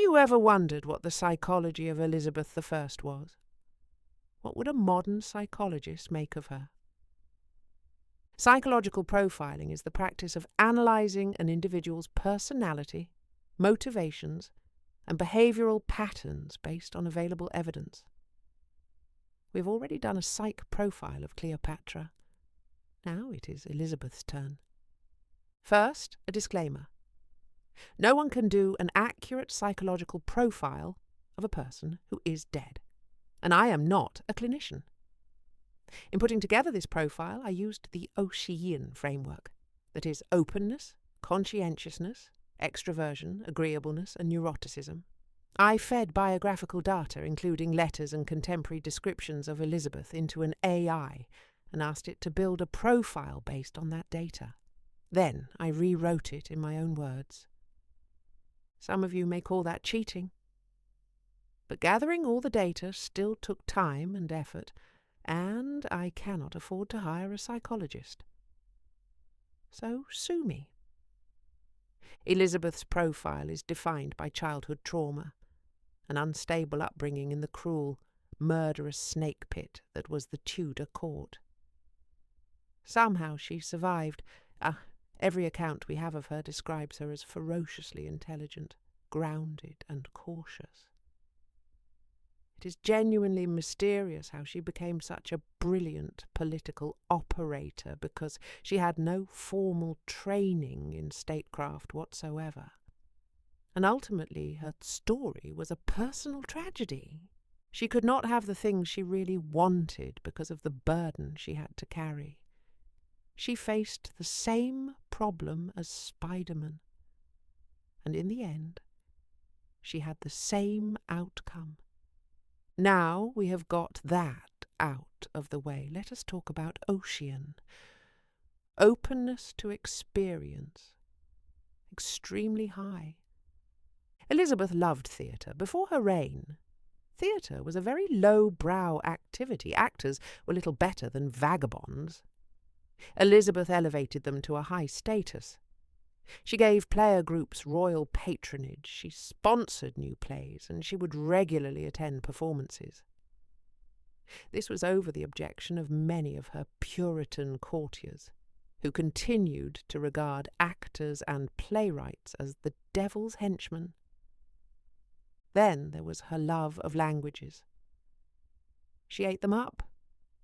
you ever wondered what the psychology of Elizabeth I was? What would a modern psychologist make of her? Psychological profiling is the practice of analysing an individual's personality, motivations, and behavioural patterns based on available evidence. We've already done a psych profile of Cleopatra. Now it is Elizabeth's turn. First, a disclaimer. No one can do an accurate psychological profile of a person who is dead, and I am not a clinician. In putting together this profile, I used the Ocean framework, that is, openness, conscientiousness, extraversion, agreeableness, and neuroticism. I fed biographical data, including letters and contemporary descriptions of Elizabeth, into an AI and asked it to build a profile based on that data. Then I rewrote it in my own words. Some of you may call that cheating. But gathering all the data still took time and effort, and I cannot afford to hire a psychologist. So sue me. Elizabeth's profile is defined by childhood trauma, an unstable upbringing in the cruel, murderous snake pit that was the Tudor court. Somehow she survived. Every account we have of her describes her as ferociously intelligent, grounded and cautious. It is genuinely mysterious how she became such a brilliant political operator, because she had no formal training in statecraft whatsoever. And ultimately her story was a personal tragedy. She could not have the things she really wanted because of the burden she had to carry. She faced the same problem as Spider-Man, and in the end, she had the same outcome. Now we have got that out of the way, let us talk about Ocean. Openness to experience. Extremely high. Elizabeth loved theatre. Before her reign, theatre was a very low-brow activity. Actors were little better than vagabonds. Elizabeth elevated them to a high status. She gave player groups royal patronage, she sponsored new plays, and she would regularly attend performances. This was over the objection of many of her Puritan courtiers, who continued to regard actors and playwrights as the devil's henchmen. Then there was her love of languages. She ate them up: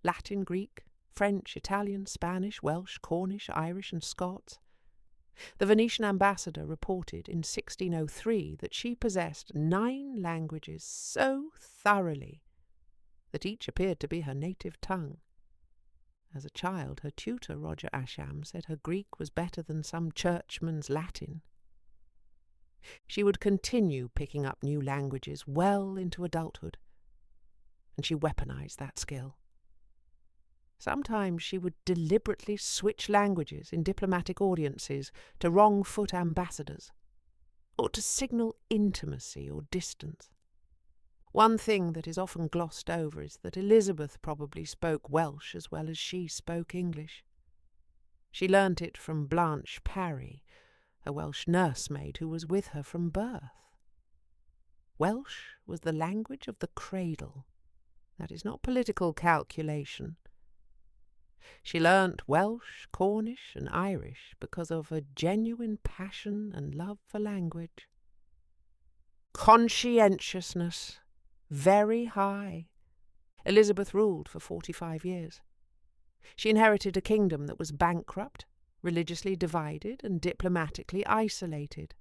Latin, Greek, French, Italian, Spanish, Welsh, Cornish, Irish, and Scots. The Venetian ambassador reported in 1603 that she possessed 9 languages so thoroughly that each appeared to be her native tongue. As a child, her tutor, Roger Ascham, said her Greek was better than some churchman's Latin. She would continue picking up new languages well into adulthood, and she weaponized that skill. Sometimes she would deliberately switch languages in diplomatic audiences to wrong-foot ambassadors, or to signal intimacy or distance. One thing that is often glossed over is that Elizabeth probably spoke Welsh as well as she spoke English. She learnt it from Blanche Parry, a Welsh nursemaid who was with her from birth. Welsh was the language of the cradle. That is not political calculation. She learnt Welsh, Cornish, and Irish because of a genuine passion and love for language. Conscientiousness, very high. Elizabeth ruled for 45 years. She inherited a kingdom that was bankrupt, religiously divided, and diplomatically isolated.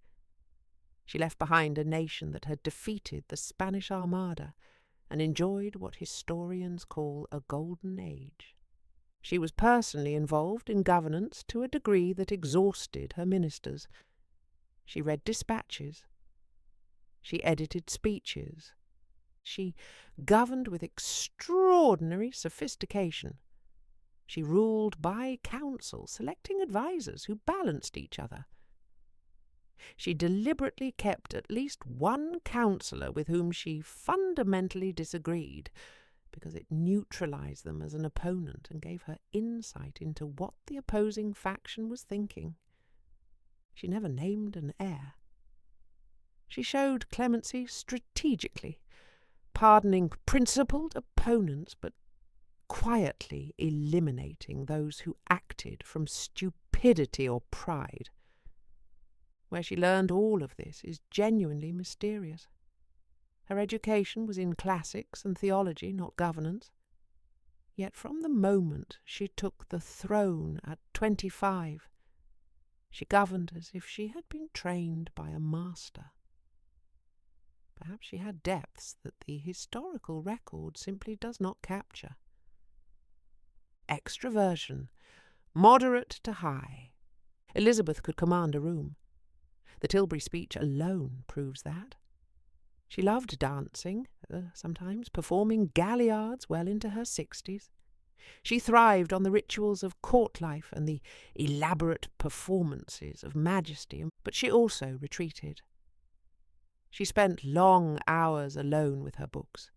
She left behind a nation that had defeated the Spanish Armada and enjoyed what historians call a golden age. She was personally involved in governance to a degree that exhausted her ministers. She read dispatches. She edited speeches. She governed with extraordinary sophistication. She ruled by counsel, selecting advisers who balanced each other. She deliberately kept at least one counsellor with whom she fundamentally disagreed, because it neutralized them as an opponent and gave her insight into what the opposing faction was thinking. She never named an heir. She showed clemency strategically, pardoning principled opponents, but quietly eliminating those who acted from stupidity or pride. Where she learned all of this is genuinely mysterious. Her education was in classics and theology, not governance. Yet from the moment she took the throne at 25, she governed as if she had been trained by a master. Perhaps she had depths that the historical record simply does not capture. Extraversion, moderate to high. Elizabeth could command a room. The Tilbury speech alone proves that. She loved dancing, sometimes performing galliards well into her 60s. She thrived on the rituals of court life and the elaborate performances of majesty, but she also retreated. She spent long hours alone with her books.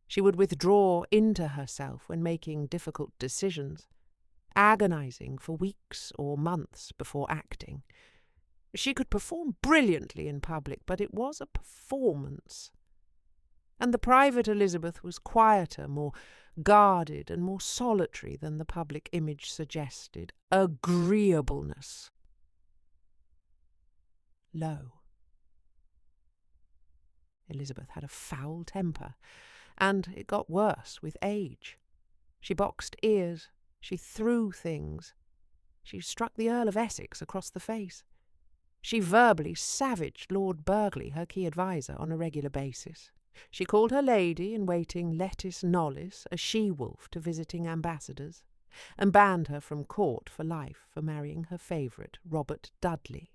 She would withdraw into herself when making difficult decisions, agonizing for weeks or months before acting. She could perform brilliantly in public, but it was a performance. And the private Elizabeth was quieter, more guarded and more solitary than the public image suggested. Agreeableness. Low. Elizabeth had a foul temper, and it got worse with age. She boxed ears, she threw things. She struck the Earl of Essex across the face. She verbally savaged Lord Burghley, her key adviser, on a regular basis. She called her lady-in-waiting Lettice Knollys a she-wolf to visiting ambassadors, and banned her from court for life for marrying her favourite, Robert Dudley.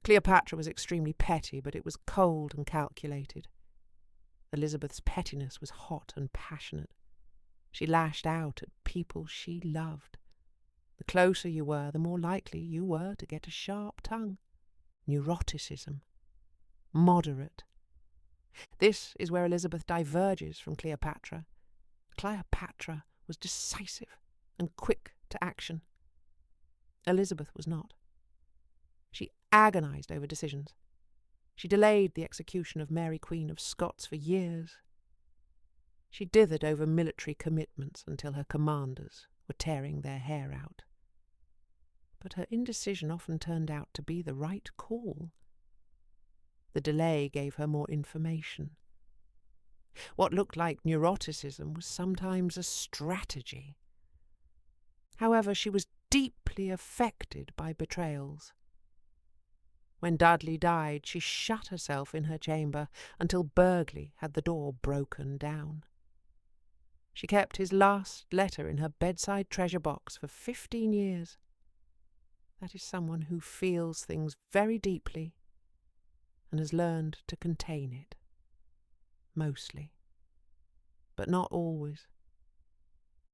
Cleopatra was extremely petty, but it was cold and calculated. Elizabeth's pettiness was hot and passionate. She lashed out at people she loved. The closer you were, the more likely you were to get a sharp tongue. Neuroticism. Moderate. This is where Elizabeth diverges from Cleopatra. Cleopatra was decisive and quick to action. Elizabeth was not. She agonized over decisions. She delayed the execution of Mary Queen of Scots for years. She dithered over military commitments until her commanders were tearing their hair out. But her indecision often turned out to be the right call. The delay gave her more information. What looked like neuroticism was sometimes a strategy. However, she was deeply affected by betrayals. When Dudley died, she shut herself in her chamber until Burghley had the door broken down. She kept his last letter in her bedside treasure box for 15 years. That is someone who feels things very deeply and has learned to contain it. Mostly. But not always.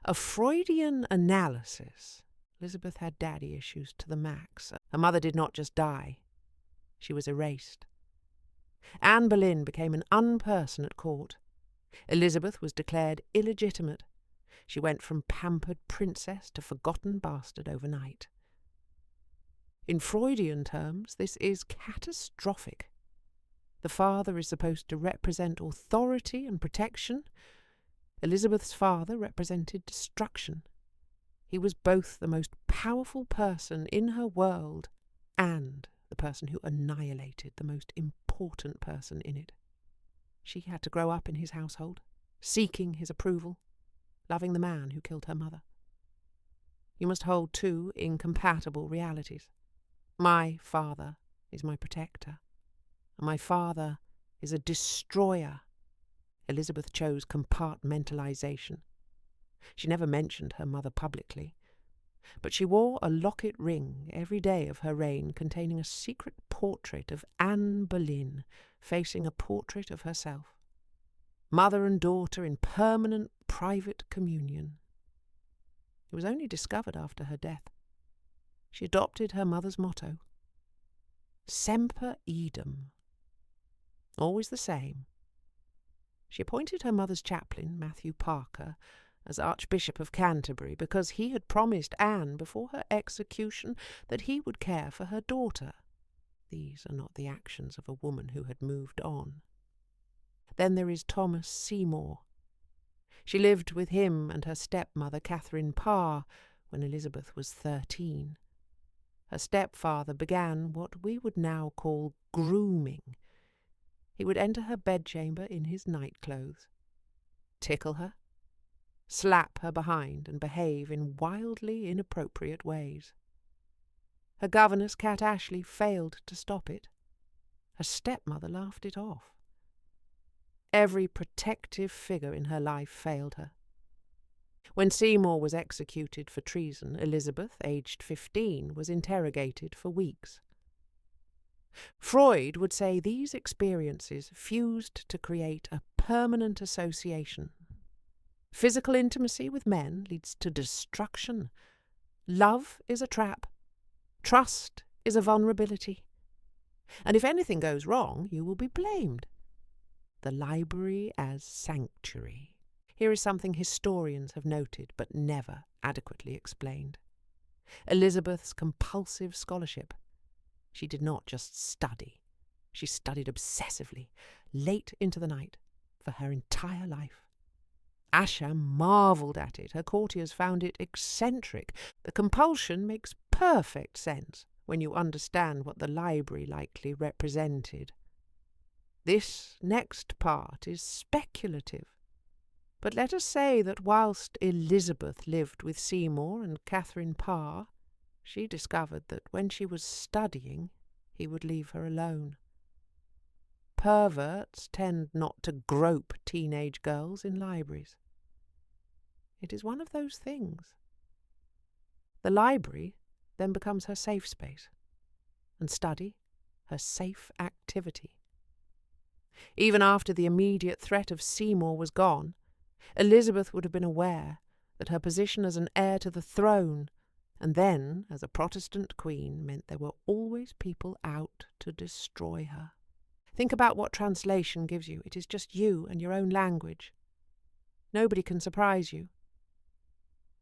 A Freudian analysis. Elizabeth had daddy issues to the max. Her mother did not just die. She was erased. Anne Boleyn became an unperson at court. Elizabeth was declared illegitimate. She went from pampered princess to forgotten bastard overnight. In Freudian terms, this is catastrophic. The father is supposed to represent authority and protection. Elizabeth's father represented destruction. He was both the most powerful person in her world and the person who annihilated the most important person in it. She had to grow up in his household, seeking his approval, loving the man who killed her mother. You must hold two incompatible realities. My father is my protector, and my father is a destroyer. Elizabeth chose compartmentalization. She never mentioned her mother publicly, but she wore a locket ring every day of her reign containing a secret portrait of Anne Boleyn facing a portrait of herself. Mother and daughter in permanent private communion. It was only discovered after her death. She adopted her mother's motto. Semper idem. Always the same. She appointed her mother's chaplain, Matthew Parker, as Archbishop of Canterbury because he had promised Anne before her execution that he would care for her daughter. These are not the actions of a woman who had moved on. Then there is Thomas Seymour. She lived with him and her stepmother, Catherine Parr, when Elizabeth was 13. Her stepfather began what we would now call grooming. He would enter her bedchamber in his nightclothes, tickle her, slap her behind, and behave in wildly inappropriate ways. Her governess, Cat Ashley, failed to stop it. Her stepmother laughed it off. Every protective figure in her life failed her. When Seymour was executed for treason, Elizabeth, aged 15, was interrogated for weeks. Freud would say these experiences fused to create a permanent association. Physical intimacy with men leads to destruction. Love is a trap. Trust is a vulnerability. And if anything goes wrong, you will be blamed. The library as sanctuary. Here is something historians have noted but never adequately explained. Elizabeth's compulsive scholarship. She did not just study. She studied obsessively, late into the night, for her entire life. Ascham marvelled at it. Her courtiers found it eccentric. The compulsion makes perfect sense when you understand what the library likely represented. This next part is speculative. But let us say that whilst Elizabeth lived with Seymour and Catherine Parr, she discovered that when she was studying, he would leave her alone. Perverts tend not to grope teenage girls in libraries. It is one of those things. The library then becomes her safe space, and study her safe activity. Even after the immediate threat of Seymour was gone, Elizabeth would have been aware that her position as an heir to the throne, and then as a Protestant queen, meant there were always people out to destroy her. Think about what translation gives you. It is just you and your own language. Nobody can surprise you.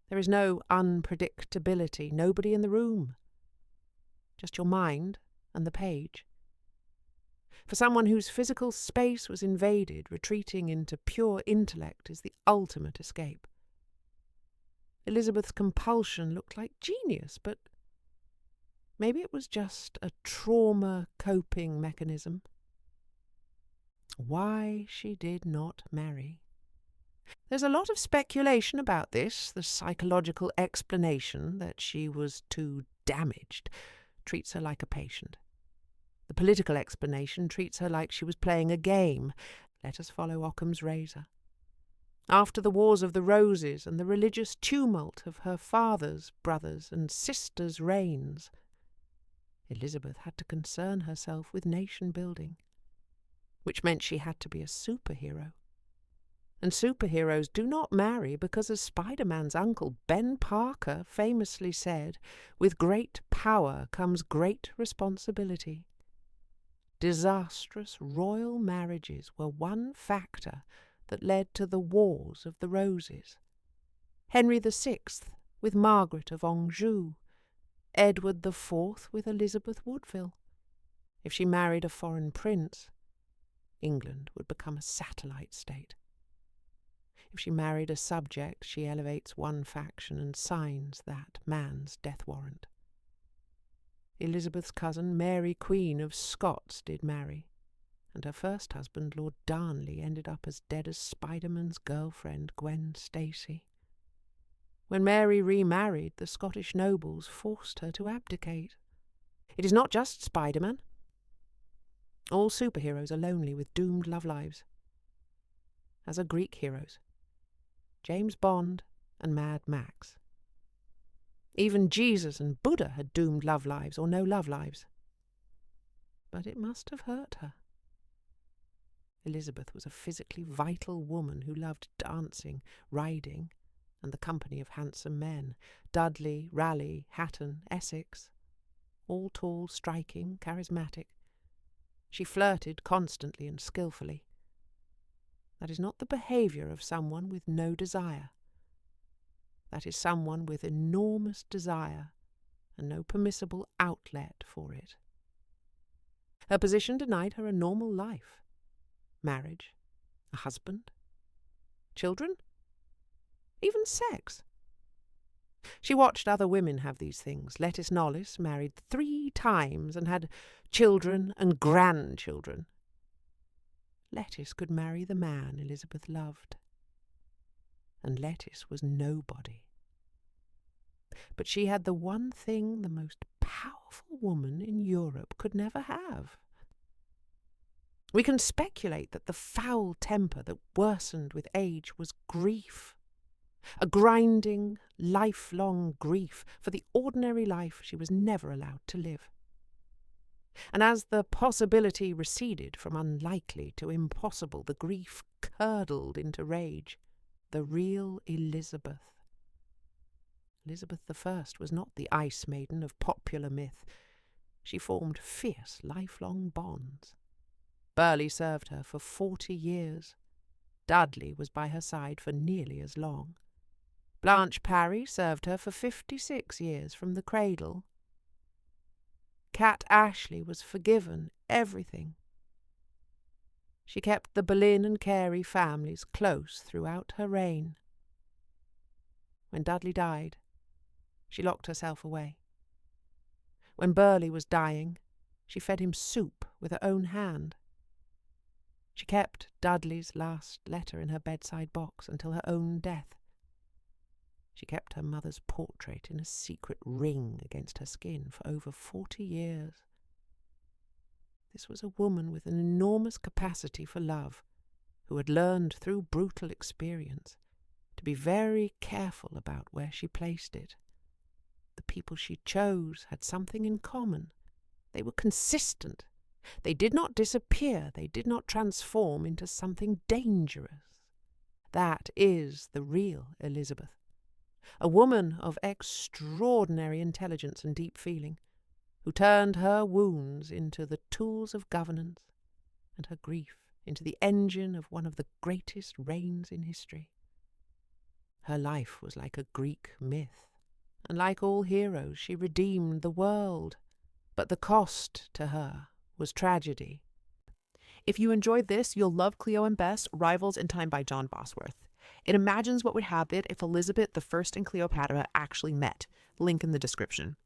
There is no unpredictability, nobody in the room. Just your mind and the page. For someone whose physical space was invaded, retreating into pure intellect is the ultimate escape. Elizabeth's compulsion looked like genius, but maybe it was just a trauma coping mechanism. Why she did not marry. There's a lot of speculation about this. The psychological explanation that she was too damaged treats her like a patient. The political explanation treats her like she was playing a game. Let us follow Occam's razor. After the Wars of the Roses and the religious tumult of her father's, brothers and sisters' reigns, Elizabeth had to concern herself with nation-building, which meant she had to be a superhero. And superheroes do not marry because, as Spider-Man's uncle Ben Parker famously said, with great power comes great responsibility. Disastrous royal marriages were one factor that led to the Wars of the Roses. Henry VI with Margaret of Anjou, Edward IV with Elizabeth Woodville. If she married a foreign prince, England would become a satellite state. If she married a subject, she elevates one faction and signs that man's death warrant. Elizabeth's cousin, Mary Queen of Scots, did marry, and her first husband, Lord Darnley, ended up as dead as Spider-Man's girlfriend, Gwen Stacy. When Mary remarried, the Scottish nobles forced her to abdicate. It is not just Spider-Man. All superheroes are lonely with doomed love lives, as are Greek heroes. James Bond and Mad Max. Even Jesus and Buddha had doomed love lives or no love lives. But it must have hurt her. Elizabeth was a physically vital woman who loved dancing, riding, and the company of handsome men. Dudley, Raleigh, Hatton, Essex. All tall, striking, charismatic. She flirted constantly and skillfully. That is not the behaviour of someone with no desire. That is someone with enormous desire and no permissible outlet for it. Her position denied her a normal life. Marriage, a husband, children, even sex. She watched other women have these things. Lettice Knollys married 3 times and had children and grandchildren. Lettice could marry the man Elizabeth loved. And Lettice was nobody. But she had the one thing the most powerful woman in Europe could never have. We can speculate that the foul temper that worsened with age was grief. A grinding, lifelong grief for the ordinary life she was never allowed to live. And as the possibility receded from unlikely to impossible, the grief curdled into rage. The real Elizabeth. Elizabeth I was not the ice maiden of popular myth. She formed fierce, lifelong bonds. Burghley served her for 40 years. Dudley was by her side for nearly as long. Blanche Parry served her for 56 years from the cradle. Cat Ashley was forgiven everything. She kept the Boleyn and Carey families close throughout her reign. When Dudley died, she locked herself away. When Burghley was dying, she fed him soup with her own hand. She kept Dudley's last letter in her bedside box until her own death. She kept her mother's portrait in a secret ring against her skin for over 40 years. This was a woman with an enormous capacity for love, who had learned through brutal experience to be very careful about where she placed it. The people she chose had something in common. They were consistent. They did not disappear. They did not transform into something dangerous. That is the real Elizabeth. A woman of extraordinary intelligence and deep feeling, who turned her wounds into the tools of governance and her grief into the engine of one of the greatest reigns in history. Her life was like a Greek myth, and like all heroes she redeemed the world, but the cost to her was tragedy. If you enjoyed this, you'll love Cleo and Bess, Rivals in Time by John Bosworth. It imagines what would happen if Elizabeth I and Cleopatra actually met. Link in the description.